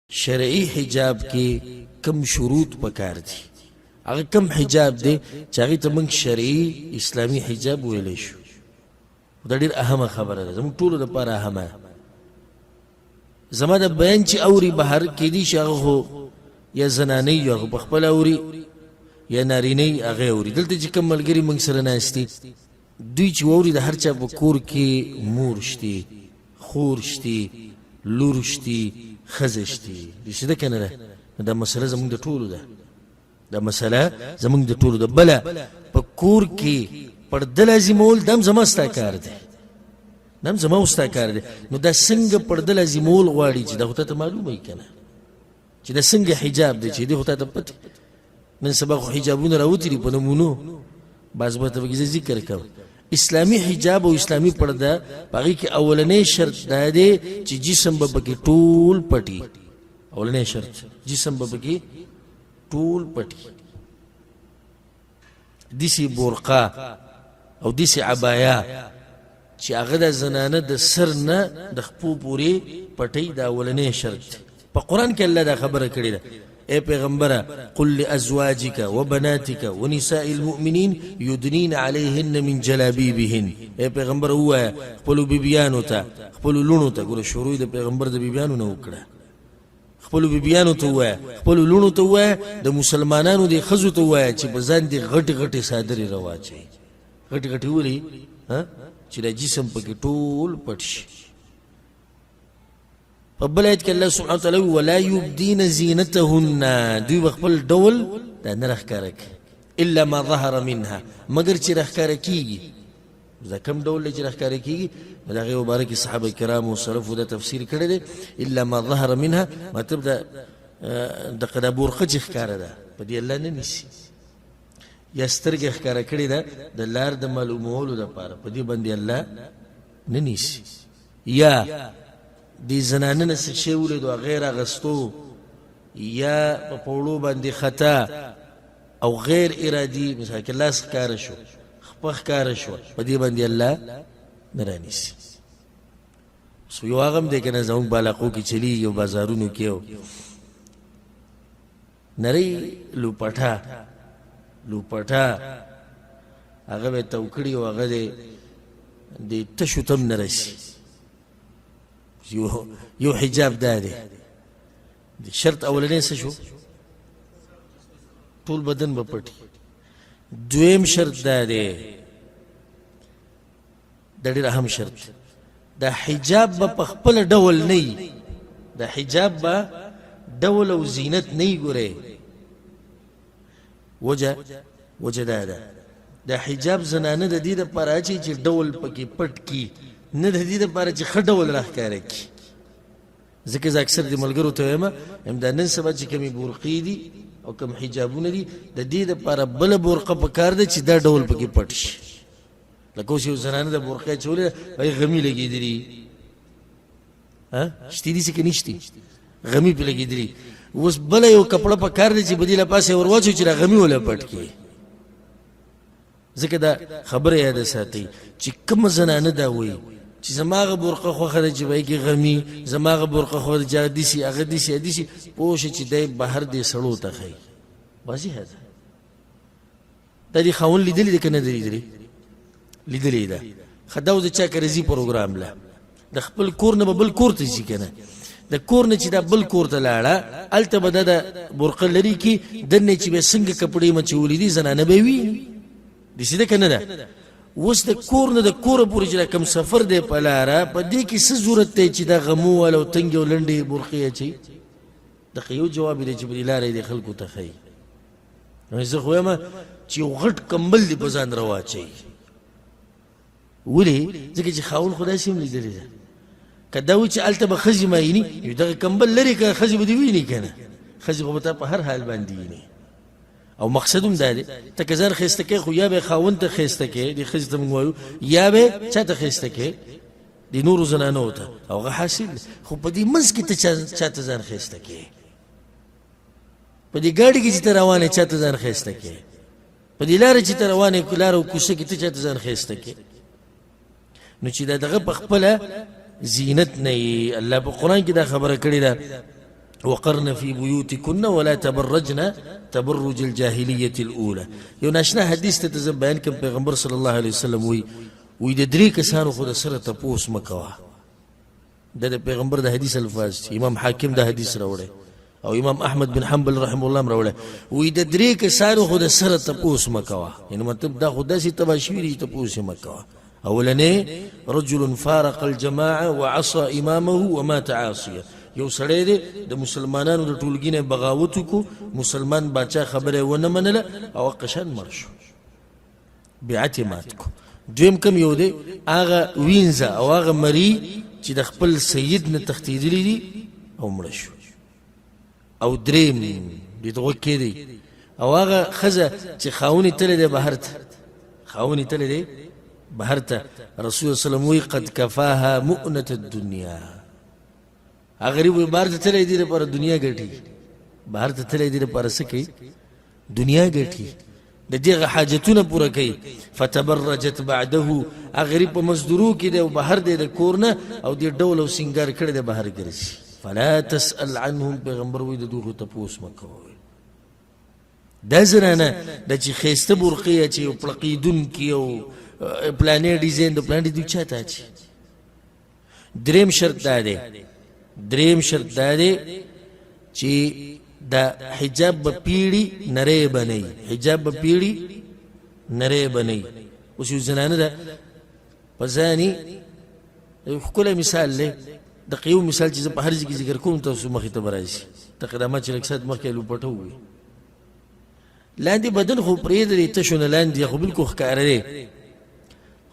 شرعی حجاب کې کم شروط پکار دي هغه کم حجاب دی چې هغې ته موږ شرعي اسلامي حجاب ویلی شو دا ډېر اهمه خبره ده زموږ ټولو دپاره اهمه زما د بیان چې اوري بهر کیدی شي هغه خو یا زنانۍ یا هغه پخپله اوري یا نارینۍ هغه اوري دلته چې کوم ملګري موږ سره ناست دي دوی چې واوري د هر چا په کور کې مور شتي خور شتي لور شتي ښځه شتي داسې ده که نه ده دا مسله زموږ د ټولو ده دا مسله زموږ د ټولو ده بله په کور کې پرده لازمول دا هم زما ستا کار دی دا هم زما او ستا کار دی نو دا څنګه پرده لازمول غواړي چې دا خو تا ته معلومه وي که نه چې دا څنګه حجاب دی چې دی خو تا ته پته نن سبا خو حجابونه راوتي دي په نمونو بعض به ته پکې زه ذکر کوم اسلامي حجاب او اسلامي پرده په هغې کې اولنی شرط دا دی چې جسم به پکې ټول پټي اولنی شرط جسم به پکې ټول پټي داسې برقه او داسې عبایا چې هغه د زنانه د سر نه د خپو پورې پټۍ دا اولنی شرط دی په قرآن کې الله دا خبره کړې ده اے پیغمبره قل لازواجک وبناتک ونساء المؤمنین یدنین علیهن من جلابیبهن اے پیغمبر ووایه خپلو بیبیانو ته خپلو لوڼو ته ګوره شروع د پیغمبر د بیبیانو نه وکړه خپلو بیبیانو ته ووایه خپلو لوڼو ته ووایه د مسلمانانو د ښځو ته ووایه چې په ځان دې غټې غټې څادرې راواچوي غټې غټې ولې چې دا جسم پکې ټول پټ شي په بل آیت کې الله سبحانه وتعالی ولا یبدین زینتهن دوی به خپل ډول دا نه راښکاره کوي الا ما ظهر منها مګر چې راښکاره کېږي دا کوم ډول دی چې راښکاره کېږي د هغې مبارکې صحابه کرامو سلفو دا تفسیر کړی دی الا ما ظهر منها مطلب دغه دا بورقه چې ښکاره ده په دې الله نه نیسي یا سترګې ښکاره کړې ده د لار د معلومولو دپاره په دې باندې الله نه نیسي یا دې زنانه نه څه شی ولیدو غیر اغستو یا په پوړو باندې خطا او غیر ارادي مثلا کې لاس ښکاره شو خپه ښکاره شو په دې باندې الله نه رانیسي سو یو هغه هم دی که نه زموږ بالاقو کې چلیږي او بازارونو کې او نری لوپټه هغه به تو کړي او هغه د تشو تم نه رسي یو حجاب دا دی شرط اولنی څه شو ټول بدن به پټي دویم شرط دا دی دا ډېر اهم شرط دا حجاب به په خپله ډول نه وي دا حجاب به ډول او زینت نه وي ګورئ وجه دا ده دا حجاب زنانه د دې دپاره اچوي چې ډول پکې پټ کي نه د دې دپاره چې ښه ډول راښکاره کړي ځکه زه اکثر د ملګرو ته وایم دا نن سبا چې کومې برقې دي او کوم حجابونه دي د دې دپاره بله برقه پکار ده چې دا ډول پکې پټ شي لکه اوس یو زنانه د برقې اچولې ده هغې غمي لګېدلي شتي دي چې که نشتي غمي پې لګېدلي اوس بله یو کپړه پکار دی چې په دې له پاسه یې ور واچوي چې دا غمي وله پټ کړي ځکه دا خبره یاده ساتئ چې کومه زنانه دا وایي چې زما هغه برقه خوښه ده چې په هغې کې غمي زما هغه برقه خوښه ده چې هغه داسې هغه داسې داسې پوه شه چې دی بهر دې سړو ته ښایي واضحه ده دا دې خاوند لیدلې ده که نه ده لیدلې ده ښه دا اوس د چا کره ځي پروګرام له د خپل کور نه به بل کور ته ځي که نه د کور نه چې دا بل کور ته لاړه هلته به دا د برقه لري کې دننه چې به څنګه کپړې مچولي دي زنانه به وي داسې ده که نه ده اوس د کور نه د کوره پورې چې دا کوم سفر دی په لاره په دې کې څه ضرورت دی چې دا غمو والا او تنګې او لنډې برقې اچوي دغه یو جواب دی چې په دې لاره یې د خلکو ته ښایي نو زه خو وایم چې یو غټ کمبل دې په ځان راواچوي ولې ځکه چې خاوند خو داسې هم لیدلې ده که دا وي چې هلته به ښځې معیني یو دغه کمبل لرې که ښځې به دې ویني که نه ښځې خو به تا په هر حال باندې ویني او مقصد هم دا دی ته که ځان ښایسته کوې خو یا به یې خاوند ته ښایسته کوې دې ښځې ته موږ وایو یا به یې چا ته ښایسته کوې د نورو زنانو ته او هغه حاصل دی خو په دې منځ کې ته چا ته ځان ښایسته کوې په دې ګاډي کې چې ته روان یې چا ته ځان ښایسته کوې په دې لاره چې ته روان یې لاره او کوڅه کې ته چا ته ځان ښایسته کوې نو چې دا دغه په خپله زینت نه وي الله په قرآن کې دا خبره کړې ده وقرن في بيوتكن ولا تبرجن تبرج الجاهلية الأولى. یو ناشنا حدیث ته زه بیان کوم، پیغمبر صلی الله علیه وسلم وی د درې کسانو خو د سره تپوس مه کوه. د پیغمبر د حدیث الفاظ دي. امام حاکم د حدیث راوړی او امام احمد بن حنبل رحمه الله راوړی، وی د درې کسانو خو د سره تپوس مه کوه. یعنی مطلب دا خو داسې تباه شوي دي چې تپوس یې مه کوه. اولنې رجل فارق الجماعه وعصى امامه ومات عاصيا. یو سړی دی د مسلمانانو د ټولګي نه بغاوت وکړو، مسلمان باچا خبره ونه منله او قشان مړ شو، بیعت یې مات کو. دویم کم یو دی هغه وینځه او هغه مري چې د خپل سید نه تښتېدلی دي او مړه شو. او دریم دې ته غوږ کېدی او هغه ښځه چې خاون یې تللی دی بهر ته، خاون یې تللی دی بهر ته، رسول صلی الله علیه وسلم وایي قد کفاها مؤنة الدنیا. هغه غریب وایي بهر ته تللی دی دپاره دنیا ګټي، بهر ته تللی دی دپاره څه کوي؟ دنیا ګټي، د دې هغه حاجتونه پوره کوي. فتبرجت بعده، هغه غریب په مزدورو کې دی او بهر دی د کور نه او دې ډول او سینګار کړی دی بهر ګرځي. فلا تسأل عنهم، پیغمبر وایي د دوی خو تپوس مه کوئ. دا زنانه د چې ښایسته برقې اچي او پړقېدونکي او پلانې ډیزاین د پلان دوی چا ته اچي. دریم شرط دا دی چې دا حجاب به پیړي نری بنئ، حجاب به پیړي نری بنئ. اوس یو زنانه ده په ځاني ښکلی مثال دی، دقیق یو مثال چې زه په هر ځای کې ذکر کوم تاسو مخې ته به راشي. تقدامات چې لږ ساعت مخکې لوپټه ووي، لاندې بدن خو پرېږده تشو نه لاندې خو بلکل ښکاره دی،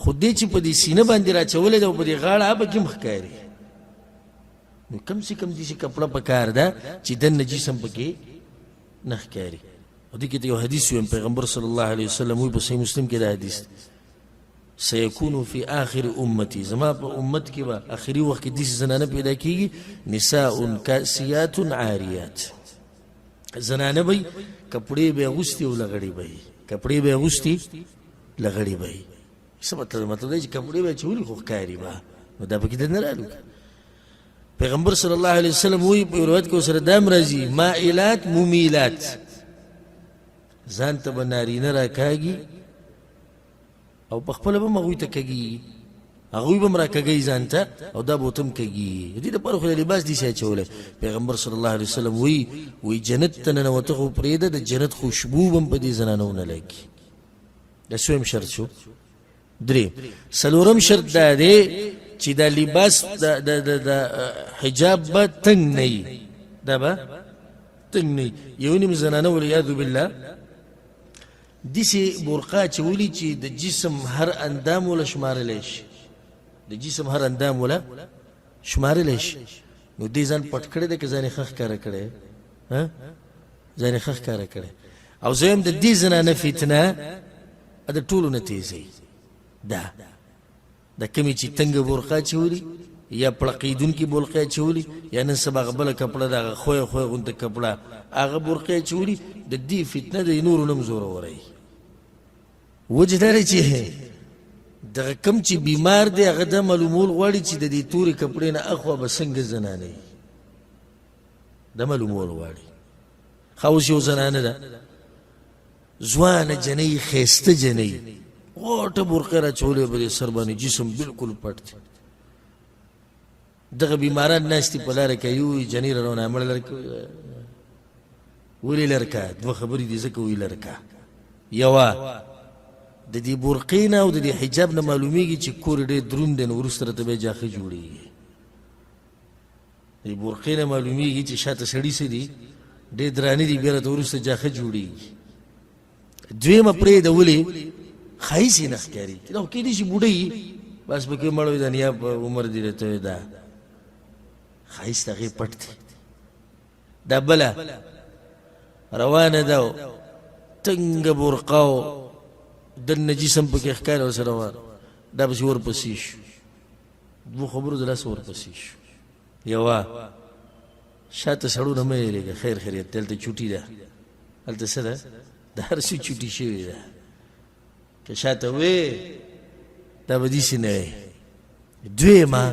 خو دې چې په دې سینه باندې راچولی ده او په دې غاړه هغه پکې هم ښکاري. نو کم سے کم داسې کپړه پکار ده چې دننه جسم پکې نه ښکاري. او دې کې ته یو حدیث ویم، پیغمبر صلی الله علیه وسلم وایي په صحیح مسلم کې دا حدیث سیکون فی آخر امتی، زما په امت کې به آخري وخت کې داسې زنانه پیدا کېږي نساء کاسیات عاریات. زنانه به وي کپړې به یې اغوستې او لغړې به وي، کپړې به یې اغوستې لغړې به وي. څه مطلب دی چې کپړې به یې اچولي خو ښکاري به، نو دا پکې دننه رالو. پیغمبر صلی الله علیه وسلم وایي په روایت کې ورسره دا هم راځي مائلات ممیلات، ځان ته به نارینه راکاږي او په خپله به هم هغوی ته کږي، هغوی به هم راکږی ځان ته او دا به ورته هم کږي. دې دپاره خو لباس داسې اچولی. پیغمبر صلی الله علیه وسلم وایي جنت ته ننوته خو پرېږده، د جنت خوشبو به هم په دې زنانو نه لګي. دا څویم شرط شو. درې څلورم شرط دا دی چې دا لباس د حجاب به تنګ نه وي، دا به تنګ نه وي. یو نیم زنانه والعیاذ بالله داسې برقه اچولي چې د جسم هر اندام وله شمارلی شي، د جسم هر اندام وله شمارلی شي. نو دې ځان پټ کړی دی که ځان یې ښه ښکاره کړی؟ ځان یې ښه ښکاره کړی. او زه د دې زنانه فتنه د ټولو نه تیزوي. دا کمی چې تنګه برقه اچولي یا پړقېدونکي برقې اچولي یا نن سبا هغه بله کپړه ده هغه خویه خویه غونته کپړه هغه برقې اچولي، د دې فتنه د نورو نه هم زوروری. وجه دا دی چې دغه کم چې بیمار دی هغه دا معلومول غواړي چې د دې تورې کپړې نه اخوا به څنګه زنانه وي، دا معلومول غواړي. ښه اوس یو زنانه ده ځوانه جنۍ ښایسته جنۍ غوټه برقه راچولې به دې سر باندې جسم بلکل پټ دی. دغه بیماران ناستې په لاره کې یو جنۍ راروانه مړه لرکه ولې لرکه دوه خبرې دي ځکه وایي لرکه. یوه د دې برقې نه او د دې حجاب نه معلومیږي چې کور ډېر دروند دی، نو وروسته راته بیا جاښه جوړېږي. د دې برقې نه معلومیږي چې شاته سړي څه دي ډېر درانه دي، بیا راته وروسته جاښه جوړېږي. دویمه پرېږده ولې ښایست یې نه ښکاري. خو کېدای شي بوډۍ بس پکې مړ وي، د نیا په عمر دې راته وي دا ښایست هغې پټ دی. دا بله روانه ده تنګه برقه او دننه جسم پکې ښکاري ورسره روان، دا پسې ورپسې شو. دوه خبرو د لاسه ورپسې شو. یوه شاته سړونه مه یېرېږه، خیر خیریت دی، هلته چوټي ده، هلته څه ده د هر څه چوټي شوې ده. که شاته وې دا به داسې نه وی. دویمه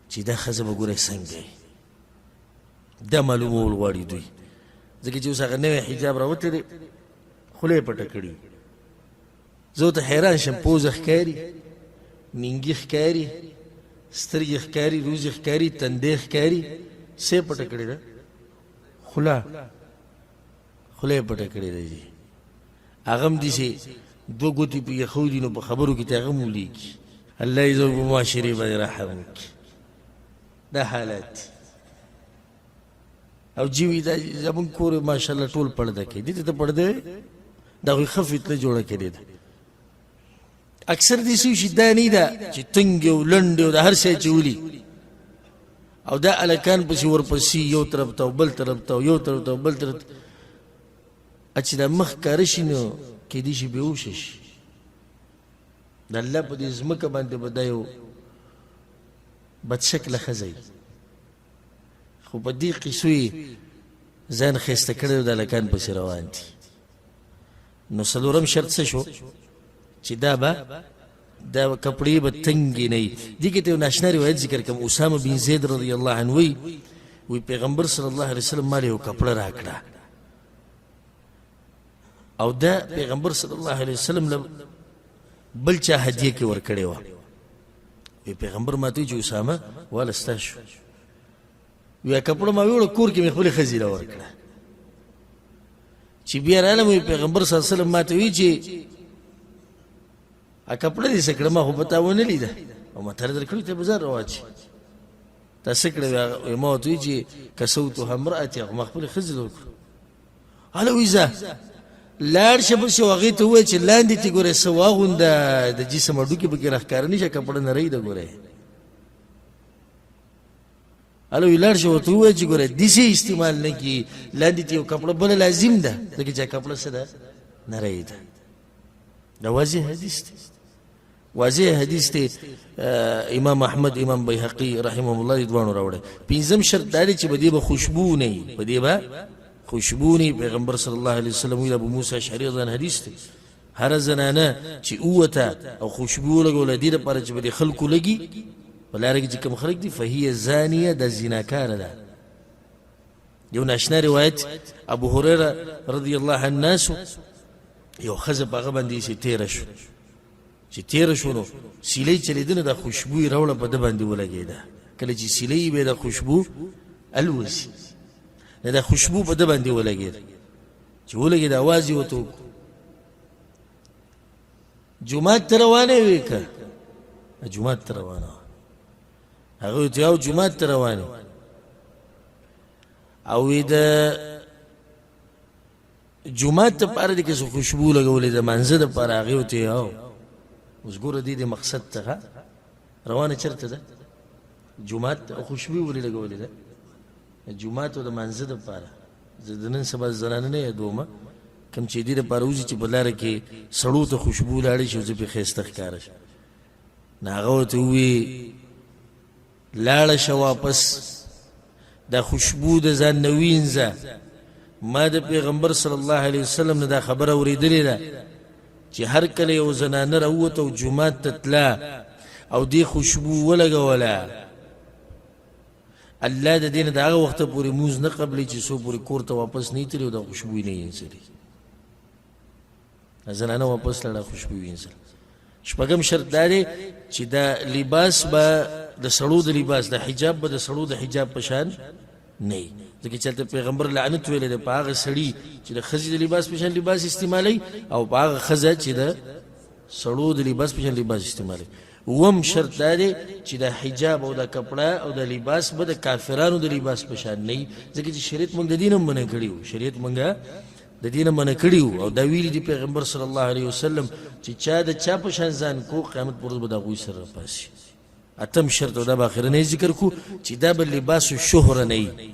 چې دا ښځه به ګوره څنګه وي، دا معلومول غواړي دوی، ځکه چې اوس هغه نوی حجاب راوتلی دی، خوله یې پټه کړي. زه ورته حیران شم، پوزه ښکاري، منګي ښکاري، سترګې ښکاري، روزې ښکاري، تندی ښکاري، څه یې پټه کړې ده؟ خوله یې پټه کړې ده جي. هغه هم داسې دوه ګوتې په یخودي نو په خبرو کې ته هغه هم ولیکي. الله یې زموږ په معاشرې باندې رحم وکړي. دا حالات دي. او جیوي دا زموږ کور ماشاءالله ټول پرده کوي، دې ته ته پرده دا خو ښه فتنه جوړه کړې ده. اکثر دې څه شي دا نه ده چې تنګې او لنډې او د هر شی چې ولي، او دا هلکان پسې ورپسې یو طرف ته او بل طرف ته او یو طرف ته او بل طرف ته، چې دا مخ کاره شي نو کیدای شي بېهوشه شي. د الله په دې ځمکه باندې به دا یو بدشکله ښځه وي، خو په دې قیسو یې ځان ښایسته کړی او د هلکان پسې روان دي. نو څلورم شرط څه شو؟ چې دا کپړې به تنګې نه وي. دې کې ته یو ناشنا روایت ذکر کوم. اسامه بن زید رضی الله عنه وی پیغمبر صلی الله علیه وسلم مال یو کپړه راکړه، او دا پیغمبر صلی الله علیه وسلم له بل چا هدیه کې ورکړې وه. وی پیغمبر ماته وی چې اسامه واله ستا شو. وی کپړه ما ویوړه کور کې مې خپلې ښځې له ورکړه. چې بیا رالم وی پیغمبر صلی الله علیه وسلم ماته وی چې کپړه دې څه کړه؟ ما خو به تا ونه لیده او ما تره در کړي ته بازار راواچي. تا څه کړه؟ ما ورته وی چې کسوتها امرأتي، ما خپلې ښځې له ورکړه. هله وی ځه لاړ شه بل شي، هغې ته ووایه چې لاندې ته ګورې څه واغونده، د جسم هډوکي پکې راښکاره نه شه، کپړه نری ده ګورې. هله وی لاړ شه ورته ووایه چې ګورې داسې استعمال نه کړي، لاندې ته یو کپړه بله لازم ده، ځکه چې کپړه څه ده؟ نری ده. دا واضح حدیث دی، واضح حدیث دی. امام احمد، امام بیهقي رحمهم الله دواړو راوړی. پنځم شرط دا دی چې په دې به خوشبو نه وي، په دې به خوشبو نه وي. پیغمبر صلی الله علیه وسلم ویل، ابو موسی اشعري رضی الله عنه حدیث دی، هر زنانه چې ووته او خوشبو ولګوله دې لپاره چې به د خلکو لګي په لاره کې چې کوم خلک دي، فهي زانیه، د زناکاره ده. یو ناشنا روایت ابو هريره رضی الله عنه ناسو یو ښځه په هغه باندې چې تېره شو، چې تېره شو نو سیلۍ چلېده نو دا خوشبو یې راوړه په ده باندې ولګېده. کله چې سیلۍ به دا خوشبو الوزي، نه دا خوشبو په ده باندې ولګېده. چې ولګېد اواز یې ورته وکړو، جومات ته روانه وې که؟ جومات ته روانه وه. هغه ورته یو جومات ته روانه او وی د جومات ته پاره دې کې څه خوشبو لګولې ده مانځه دپاره. هغې ورته یو اوس ګوره دې مقصد ته روانه چېرته ده؟ جومات ته. او خوشبو ولې لګولې ده؟ جومات او د مانځه دپاره. زه د نن سبا زنانه نه یادومه کوم چې دې دپاره وځي چې په لاره کې سړو ته خوشبو لاړې شي او زه پرې ښایسته ښکاره شم. نو هغه ورته ووایي لاړه شه واپس، دا خوشبو د ځان نه وینځه. ما د پیغمبر صلی الله علیه وسلم نه دا خبره اورېدلې ده چې هر کله یو زنانه راووته او جومات ته تله او دې خوشبو ولګوله، الله د دې نه د هغه وخته پورې مونځ نه قبلوي چې څو پورې کور ته واپس نه تلي او دا خوشبو یې نه وینځلي. زنانه واپس لاړه، خوشبو یې وینځله. شپږم شرط دا دی چې دا لباس به د سړو د لباس، د حجاب به د سړو د حجاب په شان نه وي، ځکه چې هلته پیغمبر لعنت ویلی دی په هغه سړي چې د ښځې د لباس په شان لباس استعمالوي او په هغه ښځه چې د سړو د لباس په شان لباس استعمالوي. اووم شرط دا دی چې د حجاب او د کپړه او د لباس به د کافرانو د لباس په شان نه وي، ځکه چې شریعت موږ د دې نه منع کړي وو، شریعت موږ د دې نه منع کړي وو او دا ویلي دي پیغمبر صلی الله علیه وسلم چې چا د چا په شان ځان کو قیامت پر ورځ به د هغوی سره راپاسي. اتم شرط او دا به اخرنی ذکر کو چې دا به لباس الشهره نه وي.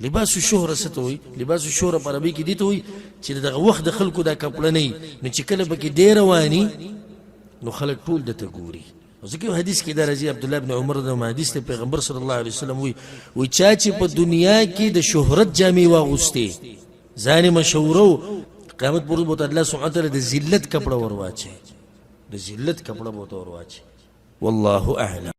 لباس الشهره څه ته وایي؟ لباس الشهره په عربي کې دې ته وایي چې دغه وخت د خلکو دا کپړه نه وي، نو چې کله پکې دی رواني نو خلک ټول درته ګوري. ځکه یو حدیث کې دا راځي، عبدالله بن عمر د حدیث ته پیغمبر صلی الله علیه وسلم وایي چا چې په دنیا کې د شهرت جامې واغوستې، ځان یې مشهوره و، قیامت پر ورځ به ورته الله سبحانه وتعالی د ذلت کپړه ور واچوي، د ذلت کپړه به ورته ور واچوي. والله اعلم.